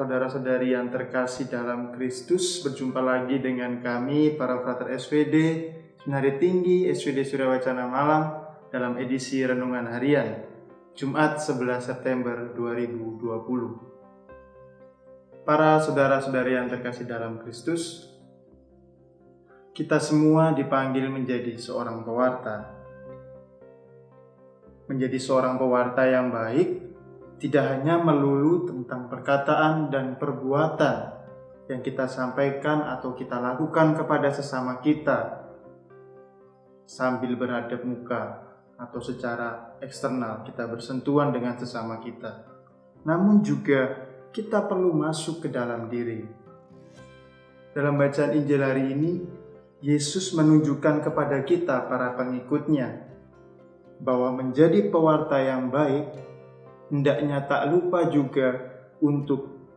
saudara-saudari yang terkasih dalam Kristus, berjumpa lagi dengan kami, para frater SWD, Seminari Tinggi, SWD Surya Wacana Malang, dalam edisi Renungan Harian, Jumat 11 September 2020. Para saudara-saudari yang terkasih dalam Kristus, kita semua dipanggil menjadi seorang pewarta. Menjadi seorang pewarta yang baik, tidak hanya melulu tentang perkataan dan perbuatan yang kita sampaikan atau kita lakukan kepada sesama kita sambil berhadap muka atau secara eksternal kita bersentuhan dengan sesama kita. Namun juga kita perlu masuk ke dalam diri. Dalam bacaan Injil hari ini, Yesus menunjukkan kepada kita para pengikutnya bahwa menjadi pewarta yang baik hendaknya tak lupa juga untuk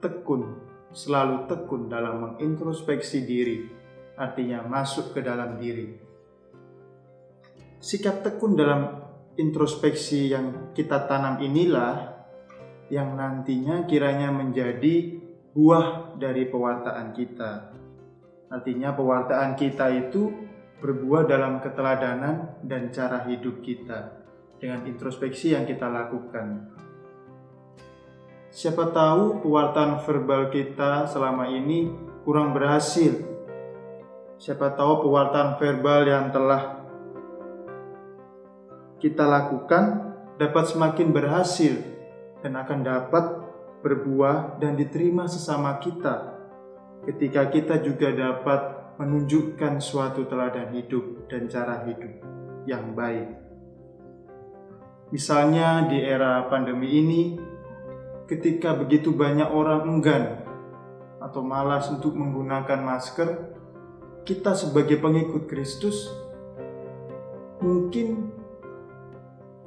selalu tekun dalam mengintrospeksi diri, artinya masuk ke dalam diri. Sikap tekun dalam introspeksi yang kita tanam inilah yang nantinya kiranya menjadi buah dari pewartaan kita. Artinya pewartaan kita itu berbuah dalam keteladanan dan cara hidup kita dengan introspeksi yang kita lakukan. Siapa tahu pewartaan verbal kita selama ini kurang berhasil. Siapa tahu pewartaan verbal yang telah kita lakukan dapat semakin berhasil dan akan dapat berbuah dan diterima sesama kita ketika kita juga dapat menunjukkan suatu teladan hidup dan cara hidup yang baik. Misalnya di era pandemi ini, ketika begitu banyak orang enggan atau malas untuk menggunakan masker, kita sebagai pengikut Kristus mungkin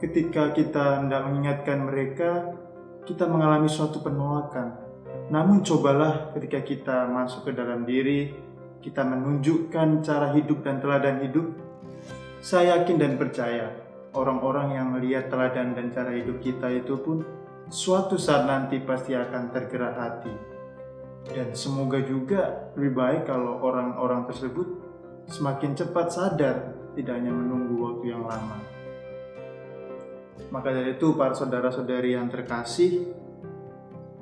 ketika kita hendak mengingatkan mereka, kita mengalami suatu penolakan. Namun cobalah ketika kita masuk ke dalam diri, kita menunjukkan cara hidup dan teladan hidup. Saya yakin dan percaya orang-orang yang melihat teladan dan cara hidup kita itu pun suatu saat nanti pasti akan tergerak hati. Dan semoga juga lebih baik kalau orang-orang tersebut semakin cepat sadar, tidak hanya menunggu waktu yang lama. Maka dari itu para saudara-saudari yang terkasih,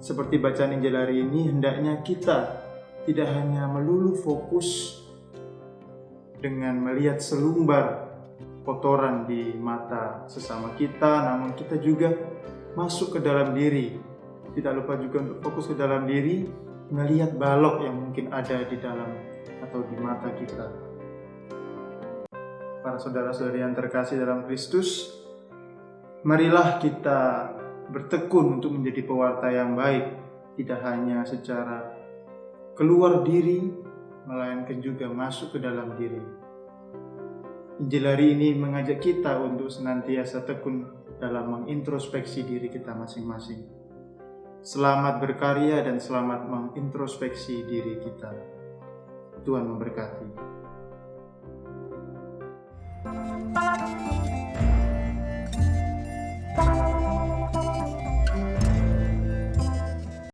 seperti bacaan Injil hari ini, hendaknya kita tidak hanya melulu fokus dengan melihat selumbar kotoran di mata sesama kita, namun kita juga masuk ke dalam diri. Tidak lupa juga untuk fokus ke dalam diri, melihat balok yang mungkin ada di dalam atau di mata kita. Para saudara-saudari yang terkasih dalam Kristus, marilah kita bertekun untuk menjadi pewarta yang baik, tidak hanya secara keluar diri, melainkan juga masuk ke dalam diri. Injil hari ini mengajak kita untuk senantiasa tekun dalam mengintrospeksi diri kita masing-masing. Selamat berkarya dan selamat mengintrospeksi diri kita. Tuhan memberkati.